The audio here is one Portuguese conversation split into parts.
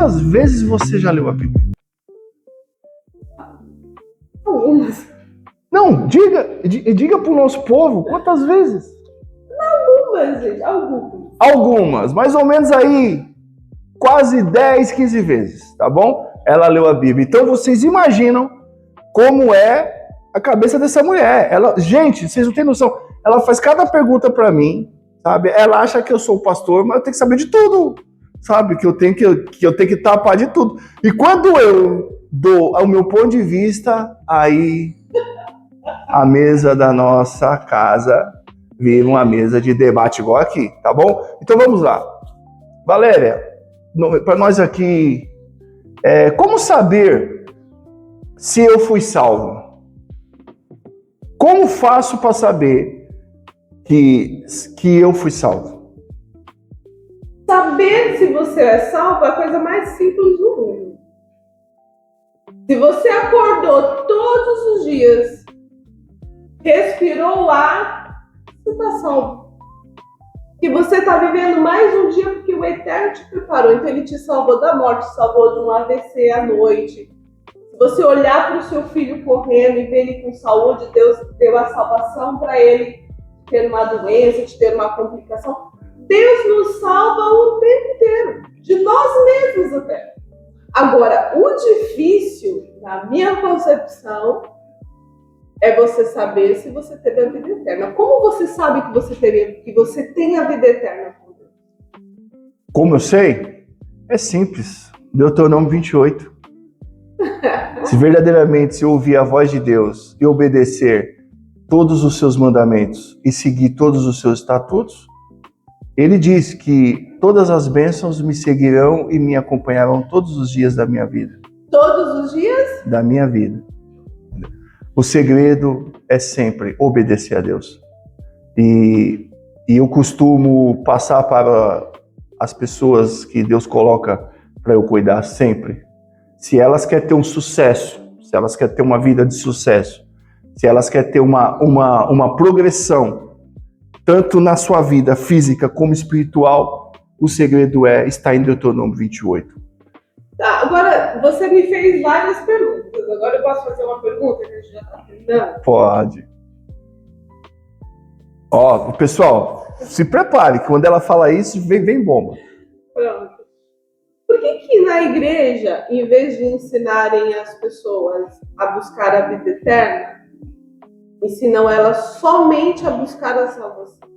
quantas vezes você já leu a Bíblia? Algumas. Não, diga para o nosso povo, quantas vezes? Algumas, gente, algumas. Algumas, mais ou menos aí, quase 10, 15 vezes, tá bom? Ela leu a Bíblia. Então vocês imaginam como é a cabeça dessa mulher. Gente, vocês não têm noção. Ela faz cada pergunta para mim, sabe? Ela acha que eu sou o pastor, mas eu tenho que saber de tudo, sabe? Que eu tenho que tapar de tudo. E quando eu dou o meu ponto de vista, aí a mesa da nossa casa vira uma mesa de debate igual aqui, tá bom? Então vamos lá. Valéria, para nós aqui, como saber se eu fui salvo? Como faço para saber que eu fui salvo? Saber se você é salvo é a coisa mais simples do mundo. Se você acordou todos os dias, respirou o ar, você está salvo. Que você está vivendo mais um dia porque o Eterno te preparou. Então ele te salvou da morte, te salvou de um AVC à noite. Se você olhar para o seu filho correndo e ver ele com saúde, Deus deu a salvação para ele ter uma doença, de ter uma complicação. Deus nos salva o tempo inteiro, de nós mesmos até. Agora, o difícil, na minha concepção, é você saber se você teve a vida eterna. Como você sabe que você tem a vida eterna com Deus? Como eu sei? É simples. Deuteronômio 28. Se verdadeiramente se ouvir a voz de Deus e obedecer todos os seus mandamentos e seguir todos os seus estatutos, ele diz que todas as bênçãos me seguirão e me acompanharão todos os dias da minha vida. Todos os dias? Da minha vida. O segredo é sempre obedecer a Deus. E eu costumo passar para as pessoas que Deus coloca para eu cuidar sempre. Se elas querem ter um sucesso, se elas querem ter uma vida de sucesso, se elas querem ter uma progressão, tanto na sua vida física como espiritual, o segredo está em Deuteronômio 28. Tá, agora você me fez várias perguntas. Agora eu posso fazer uma pergunta que a gente já está terminando? Pode. Ó, pessoal, se prepare, que quando ela fala isso, vem bomba. Pronto. Por que na igreja, em vez de ensinarem as pessoas a buscar a vida eterna, ensinam elas somente a buscar a salvação?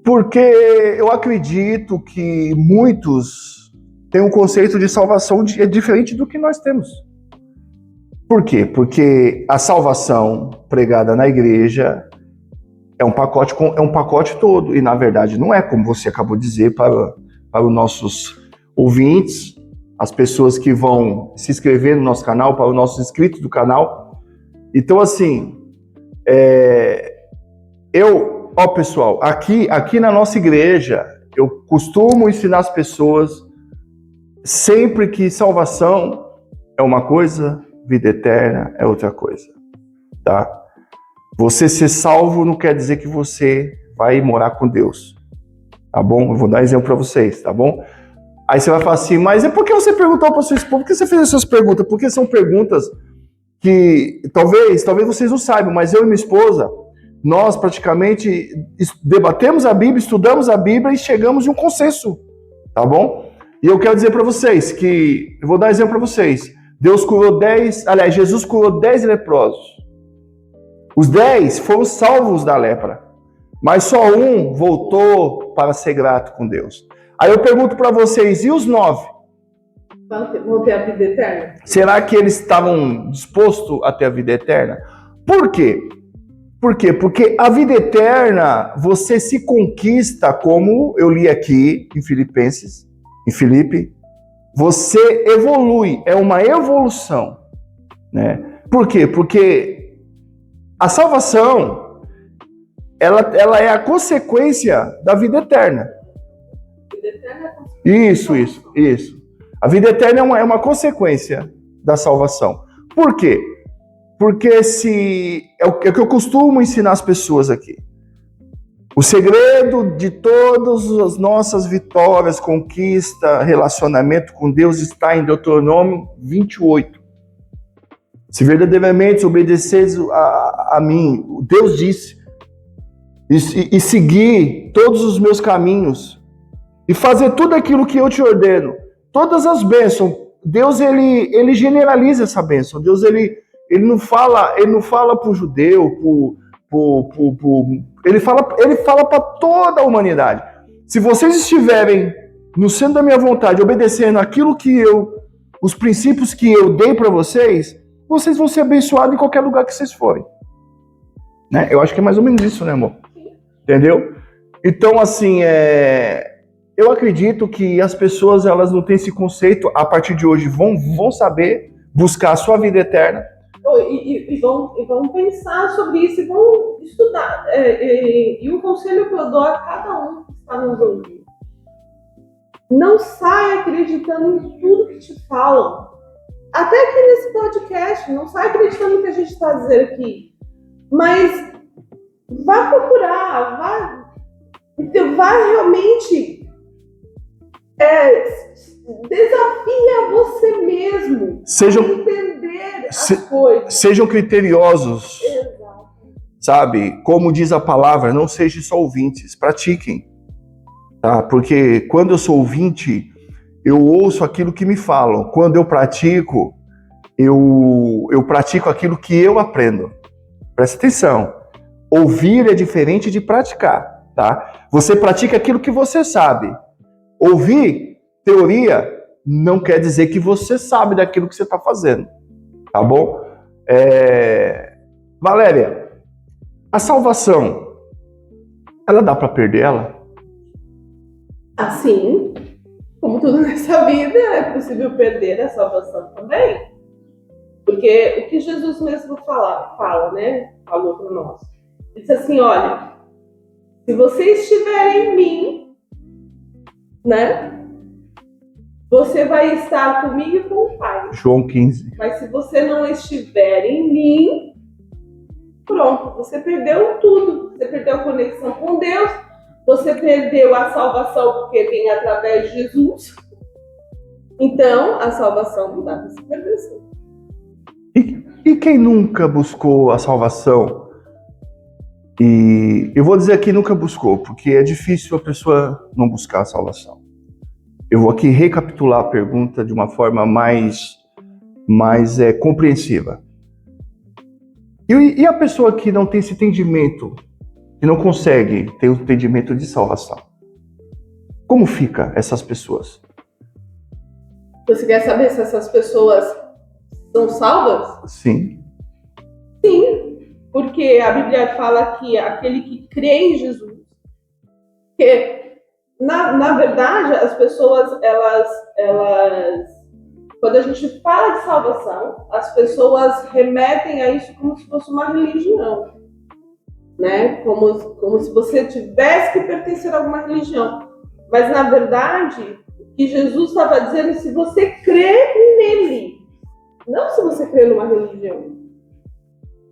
Porque eu acredito que muitos têm um conceito de salvação diferente do que nós temos. Por quê? Porque a salvação pregada na igreja é um pacote todo. E, na verdade, não é como você acabou de dizer para os nossos ouvintes, as pessoas que vão se inscrever no nosso canal, para os nossos inscritos do canal. Então, assim, pessoal, aqui na nossa igreja, eu costumo ensinar as pessoas sempre que salvação é uma coisa, vida eterna é outra coisa, tá? Você ser salvo não quer dizer que você vai morar com Deus, tá bom? Eu vou dar exemplo para vocês, tá bom? Aí você vai falar assim, mas é porque você perguntou para o seu esposo? Por que você fez essas perguntas? Porque são perguntas que talvez vocês não saibam, mas eu e minha esposa, nós praticamente debatemos a Bíblia, estudamos a Bíblia e chegamos em um consenso, tá bom? E eu quero dizer para vocês que, eu vou dar exemplo para vocês, Jesus curou 10 leprosos. Os 10 foram salvos da lepra, mas só um voltou para ser grato com Deus. Aí eu pergunto para vocês, e os 9? Vão ter a vida eterna? Será que eles estavam dispostos a ter a vida eterna? Por quê? Por quê? Porque a vida eterna, você se conquista, como eu li aqui em Filipe, você evolui, é uma evolução, né? Por quê? Porque a salvação, ela é a consequência da vida eterna. Vida eterna é consequência. Isso. A vida eterna é uma consequência da salvação. Por quê? Porque é o que eu costumo ensinar as pessoas aqui. O segredo de todas as nossas vitórias, conquista, relacionamento com Deus está em Deuteronômio 28. Se verdadeiramente obedeceres a mim, Deus disse, e seguir todos os meus caminhos, e fazer tudo aquilo que eu te ordeno, todas as bênçãos, Deus ele generaliza essa bênção. Deus ele não fala para o judeu, ele fala para toda a humanidade. Se vocês estiverem no centro da minha vontade, obedecendo aquilo que os princípios que eu dei para vocês vão ser abençoados em qualquer lugar que vocês forem. Né? Eu acho que é mais ou menos isso, né, amor? Entendeu? Então, assim, eu acredito que as pessoas, elas não têm esse conceito, a partir de hoje vão saber buscar a sua vida eterna. E vão pensar sobre isso, e vão estudar. E um conselho que eu dou a cada um que está nos ouvindo: não saia acreditando em tudo que te falam. Até aqui nesse podcast, não saia acreditando no que a gente está dizendo aqui. Mas vá procurar, vá realmente desafia você mesmo a entender as coisas. Sejam criteriosos. Exato. Sabe? Como diz a palavra, não sejam só ouvintes, pratiquem. Tá? Porque quando eu sou ouvinte, eu ouço aquilo que me falam. Quando eu pratico, eu pratico aquilo que eu aprendo. Presta atenção. Ouvir é diferente de praticar. Tá? Você pratica aquilo que você sabe. Ouvir teoria não quer dizer que você sabe daquilo que você está fazendo, tá bom? Valéria, a salvação, ela dá para perder ela? Assim, como tudo nessa vida, é possível perder a salvação também. Porque o que Jesus mesmo fala, né? Falou para nós. Ele disse assim, olha, se vocês estiverem em mim, né? Você vai estar comigo e com o Pai. João 15. Mas se você não estiver em mim, pronto, você perdeu tudo. Você perdeu a conexão com Deus, você perdeu a salvação porque vem através de Jesus. Então, a salvação não dá para se perder assim. E quem nunca buscou a salvação? E eu vou dizer aqui nunca buscou, porque é difícil a pessoa não buscar a salvação. Eu vou aqui recapitular a pergunta de uma forma mais compreensiva. E a pessoa que não tem esse entendimento, que não consegue ter o entendimento de salvação? Como fica essas pessoas? Você quer saber se essas pessoas são salvas? Sim. Sim, porque a Bíblia fala que aquele que crê em Jesus, que na verdade, as pessoas, elas, quando a gente fala de salvação, as pessoas remetem a isso como se fosse uma religião, né? Como se você tivesse que pertencer a alguma religião. Mas, na verdade, o que Jesus estava dizendo é se você crê nele, não se você crê numa religião,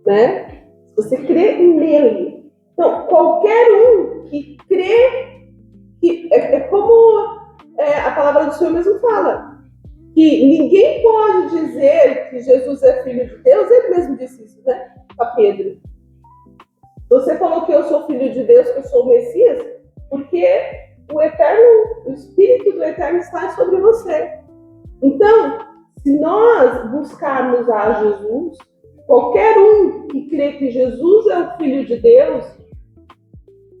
né? Se você crê nele. Então, qualquer um que crê, que é como a palavra do Senhor mesmo fala, que ninguém pode dizer que Jesus é filho de Deus, ele mesmo disse isso, né, a Pedro. Você falou que eu sou filho de Deus, que eu sou o Messias, porque o Espírito do Eterno está sobre você. Então, se nós buscarmos a Jesus, qualquer um que crê que Jesus é o Filho de Deus,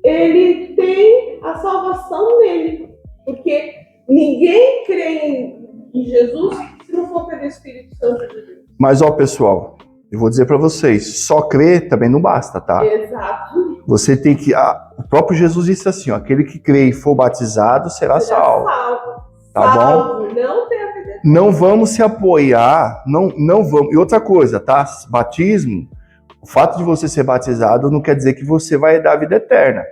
ele tem a salvação nele, porque ninguém crê em Jesus se não for pelo Espírito Santo de Deus. Mas, pessoal, eu vou dizer para vocês, só crer também não basta, tá? Exato. Você tem que... o próprio Jesus disse assim, aquele que crê e for batizado será salvo. Tá bom? Não tem a ver. Não vamos se apoiar, não vamos... E outra coisa, tá? Batismo, o fato de você ser batizado não quer dizer que você vai dar a vida eterna.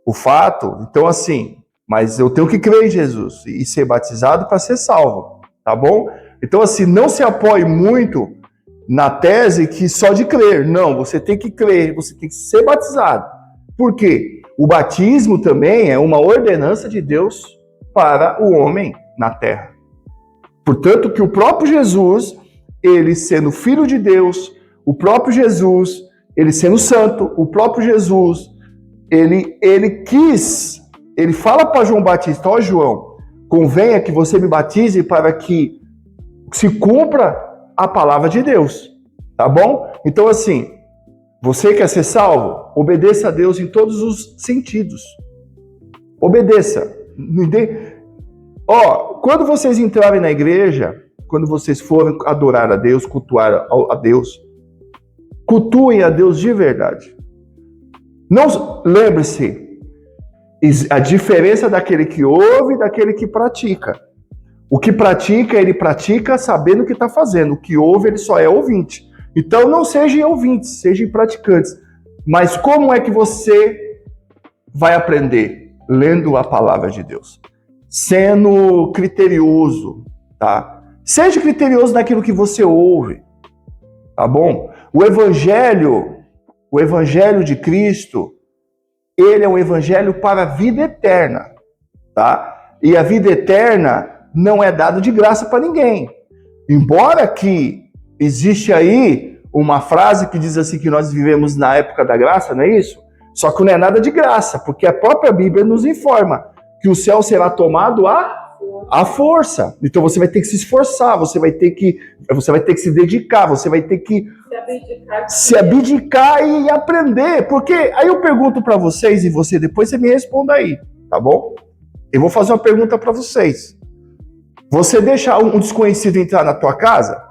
O fato, então assim, mas eu tenho que crer em Jesus e ser batizado para ser salvo, tá bom? Então assim, não se apoie muito na tese que só de crer. Não, você tem que crer, você tem que ser batizado. Por quê? o batismo também é uma ordenança de Deus para o homem na terra. Portanto, que o próprio Jesus, ele sendo filho de Deus, o próprio Jesus, ele sendo santo, o próprio Jesus, ele fala para João Batista, ó João, convenha que você me batize para que se cumpra a palavra de Deus, tá bom? Então assim, você quer ser salvo? Obedeça a Deus em todos os sentidos. Obedeça. Quando vocês entrarem na igreja, quando vocês forem adorar a Deus, cultuar a Deus, cultuem a Deus de verdade. Não lembre-se, a diferença daquele que ouve e daquele que pratica. O que pratica, ele pratica sabendo o que está fazendo. O que ouve, ele só é ouvinte. Então não sejam ouvintes, sejam praticantes. Mas como é que você vai aprender? Lendo a palavra de Deus. Sendo criterioso, tá? Seja criterioso naquilo que você ouve, tá bom? O evangelho de Cristo, ele é um evangelho para a vida eterna, tá? E a vida eterna não é dada de graça para ninguém. Embora que existe aí uma frase que diz assim que nós vivemos na época da graça, não é isso? Só que não é nada de graça, porque a própria Bíblia nos informa que o céu será tomado à força. Então você vai ter que se esforçar, você vai ter que se dedicar, você vai ter que se abdicar e aprender. Porque aí eu pergunto para vocês e você depois você me responda aí, tá bom? Eu vou fazer uma pergunta para vocês. Você deixa um desconhecido entrar na tua casa?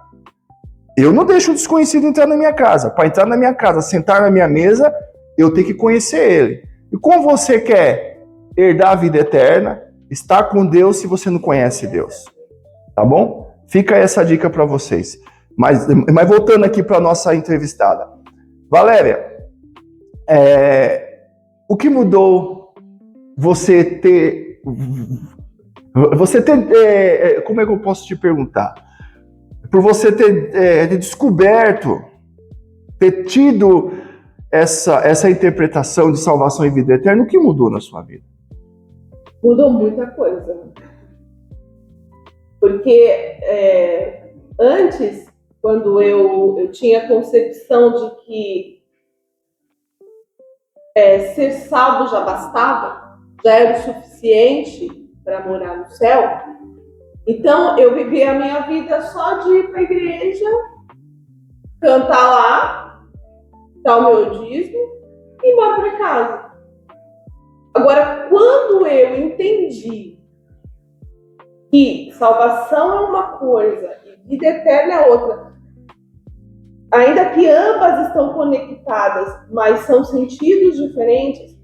Eu não deixo um desconhecido entrar na minha casa. Para entrar na minha casa, sentar na minha mesa, eu tenho que conhecer ele. E como você quer herdar a vida eterna, estar com Deus se você não conhece Deus? Tá bom? Fica essa dica para vocês. Mas voltando aqui para a nossa entrevistada. Valéria, o que mudou você ter... como é que eu posso te perguntar? Por você ter descoberto, ter tido essa interpretação de salvação e vida eterna, o que mudou na sua vida? Mudou muita coisa. Porque antes, quando eu tinha a concepção de que ser salvo já bastava, já era o suficiente para morar no céu, então eu vivia a minha vida só de ir para a igreja, cantar lá, dar o meu dízimo e ir embora para casa. Agora, quando eu entendi que salvação é uma coisa e vida eterna é outra, ainda que ambas estão conectadas, mas são sentidos diferentes,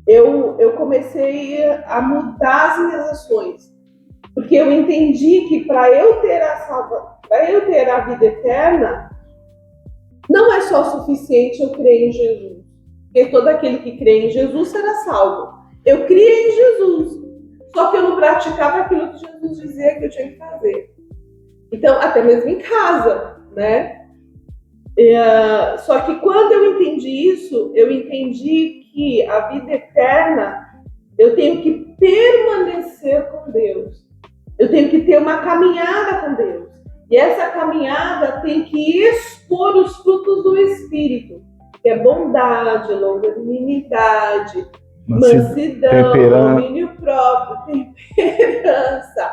eu comecei a mudar as minhas ações. Porque eu entendi que para eu ter a vida eterna, não é só suficiente eu crer em Jesus. Porque todo aquele que crê em Jesus será salvo. Eu criei em Jesus, só que eu não praticava aquilo que Jesus dizia que eu tinha que fazer. Então, até mesmo em casa, né? Só que quando eu entendi isso, eu entendi que a vida eterna, eu tenho que permanecer com Deus. Eu tenho que ter uma caminhada com Deus. E essa caminhada tem que expor os frutos do Espírito, que é bondade, longanimidade, mansidão, domínio próprio, temperança,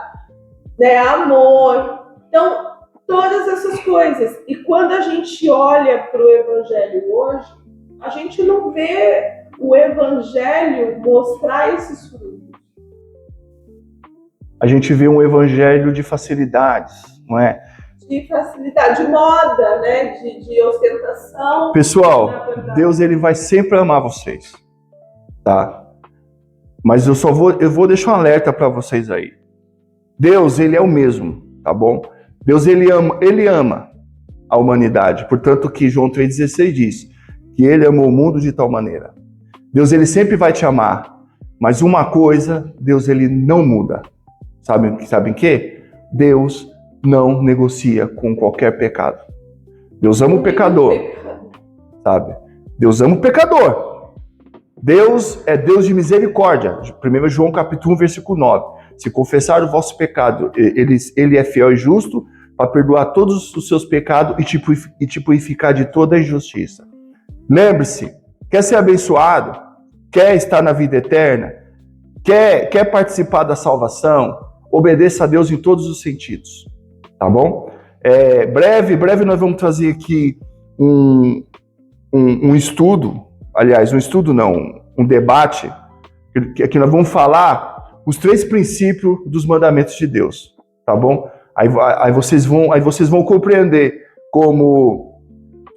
né, amor. Então, todas essas coisas. E quando a gente olha para o Evangelho hoje, a gente não vê o Evangelho mostrar esses frutos. A gente vê um Evangelho de facilidades, não é? De facilidade, de moda, né? De ostentação. Pessoal, Deus ele vai sempre amar vocês, tá? Mas eu vou deixar um alerta para vocês aí. Deus, ele é o mesmo, tá bom? Deus, ele ama a humanidade. Portanto, que João 3,16 diz que ele amou o mundo de tal maneira. Deus, ele sempre vai te amar. Mas uma coisa, Deus, ele não muda. Sabem o quê? Deus não negocia com qualquer pecado. Deus ama o pecador, sabe? Deus ama o pecador. Deus é Deus de misericórdia. 1 João capítulo 1, versículo 9. Se confessar o vosso pecado, ele é fiel e justo para perdoar todos os seus pecados e te purificar de toda a injustiça. Lembre-se, quer ser abençoado? Quer estar na vida eterna? Quer participar da salvação? Obedeça a Deus em todos os sentidos. Tá bom? Breve nós vamos trazer aqui um estudo, aliás, um estudo não, um debate, que nós vamos falar os 3 princípios dos mandamentos de Deus, tá bom? Aí vocês vão compreender como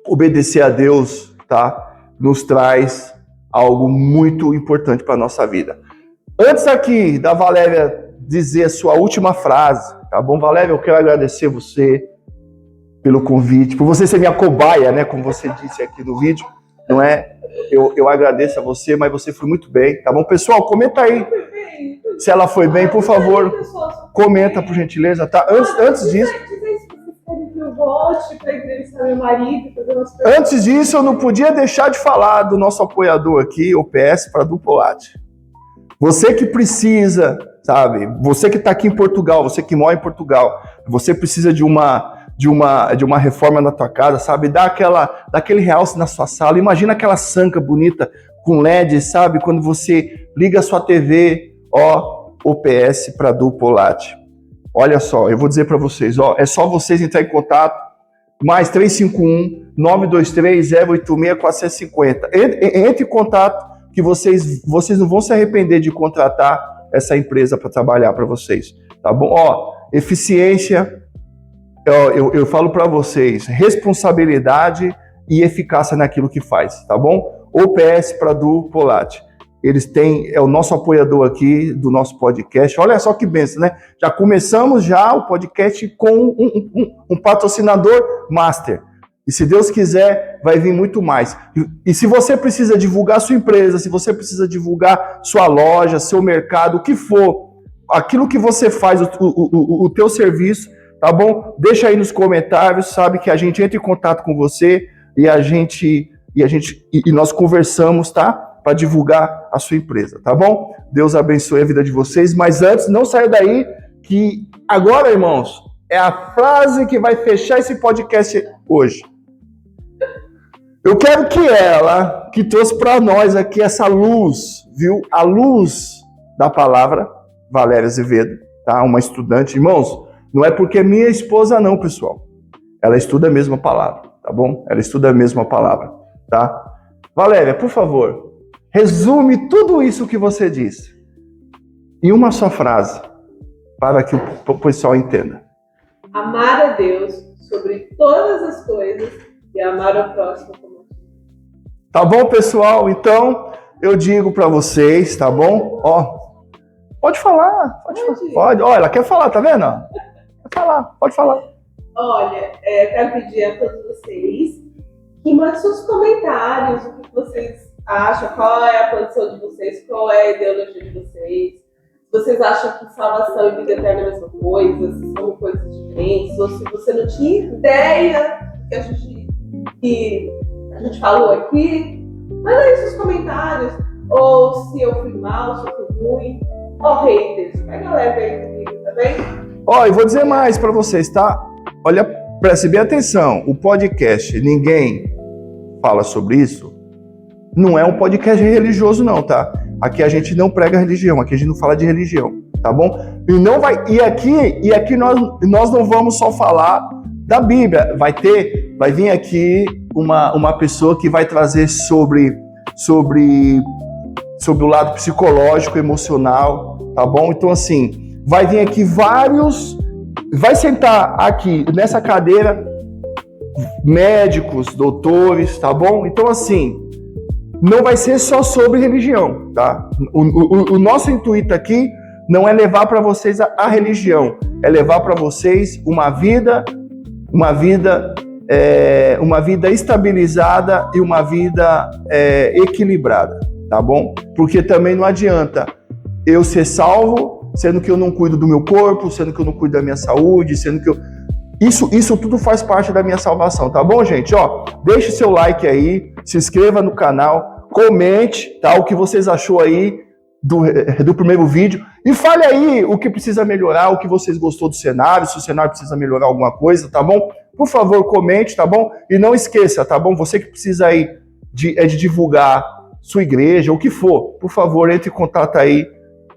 obedecer a Deus, tá? Nos traz algo muito importante para a nossa vida. Antes aqui da Valéria dizer a sua última frase, tá bom, Valéria? Eu quero agradecer você pelo convite, por você ser minha cobaia, né? Como você disse aqui no vídeo, não é? Eu agradeço a você, mas você foi muito bem, tá bom? Pessoal, comenta aí se ela foi bem, por favor. Comenta, por gentileza, tá? Antes disso... Antes disso, eu não podia deixar de falar do nosso apoiador aqui, o PS Pradu Polatti. Você que precisa, sabe? Você que está aqui em Portugal, você que mora em Portugal, você precisa de uma reforma na tua casa, sabe? Dá aquele realce na sua sala. Imagina aquela sanca bonita com LED, sabe? Quando você liga a sua TV, ó, OPS Pradu Polatti. Olha só, eu vou dizer para vocês, ó, é só vocês entrar em contato, mais 351-923-086-450. Entre em contato que vocês não vão se arrepender de contratar essa empresa para trabalhar para vocês, tá bom? Ó, eficiência, eu falo para vocês, responsabilidade e eficácia naquilo que faz, tá bom? OPS Pradu Polatti. Eles têm, é o nosso apoiador aqui do nosso podcast. Olha só que bênção, né? Já começamos o podcast com um patrocinador master. E se Deus quiser, vai vir muito mais. E se você precisa divulgar sua empresa, se você precisa divulgar sua loja, seu mercado, o que for, aquilo que você faz, o teu serviço, tá bom? Deixa aí nos comentários, sabe que a gente entra em contato com você e nós conversamos, tá? Para divulgar a sua empresa, tá bom? Deus abençoe a vida de vocês, mas antes, não saia daí, que agora, irmãos, é a frase que vai fechar esse podcast hoje. Eu quero que ela, que trouxe para nós aqui essa luz, viu? A luz da palavra, Valéria Azevedo, tá? Uma estudante, irmãos, não é porque é minha esposa não, pessoal. Ela estuda a mesma palavra, tá bom? Ela estuda a mesma palavra, tá? Valéria, por favor, resume tudo isso que você disse em uma só frase, para que o pessoal entenda. Amar a Deus sobre todas as coisas e amar ao próximo como a ti. Tá bom, pessoal? Então, eu digo para vocês, tá bom? Ó, pode falar. Pode. Ó, ela quer falar, tá vendo? Quer falar, pode falar. Olha, quero pedir a todos vocês que mandem seus comentários, o que vocês acham, qual é a posição de vocês, qual é a ideologia de vocês. Se vocês acham que salvação e vida eterna é a mesma coisa, se são coisas diferentes, ou se você não tinha ideia que a gente falou aqui, manda aí seus comentários. Ou se eu fui mal, se eu fui ruim. Ó, haters, pega leve aí comigo, tá bem? Ó, eu vou dizer mais pra vocês, tá? Olha, preste bem atenção. O podcast Ninguém Fala Sobre Isso não é um podcast religioso, não, tá? Aqui a gente não prega religião, aqui a gente não fala de religião, tá bom? E aqui nós não vamos só falar da Bíblia. Vai vir aqui uma pessoa que vai trazer sobre o lado psicológico, emocional, tá bom? Então, assim, vai vir aqui vai sentar aqui nessa cadeira médicos, doutores, tá bom? Então, assim, não vai ser só sobre religião, tá? O nosso intuito aqui não é levar para vocês a religião, é levar para vocês uma vida estabilizada e uma vida equilibrada, tá bom? Porque também não adianta eu ser salvo, sendo que eu não cuido do meu corpo, sendo que eu não cuido da minha saúde, sendo que eu... Isso tudo faz parte da minha salvação, tá bom, gente? Ó, deixe seu like aí, se inscreva no canal, comente, tá? O que vocês achou aí do primeiro vídeo. E fale aí o que precisa melhorar, o que vocês gostou do cenário, se o cenário precisa melhorar alguma coisa, tá bom? Por favor, comente, tá bom? E não esqueça, tá bom? Você que precisa aí de divulgar sua igreja, o que for, por favor, entre em contato aí,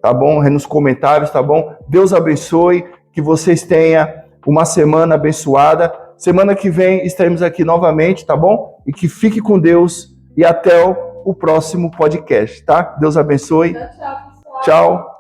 tá bom? Nos comentários, tá bom? Deus abençoe, que vocês tenham uma semana abençoada. Semana que vem estaremos aqui novamente, tá bom? E que fique com Deus e até o próximo podcast, tá? Deus abençoe. Tchau, pessoal. Tchau.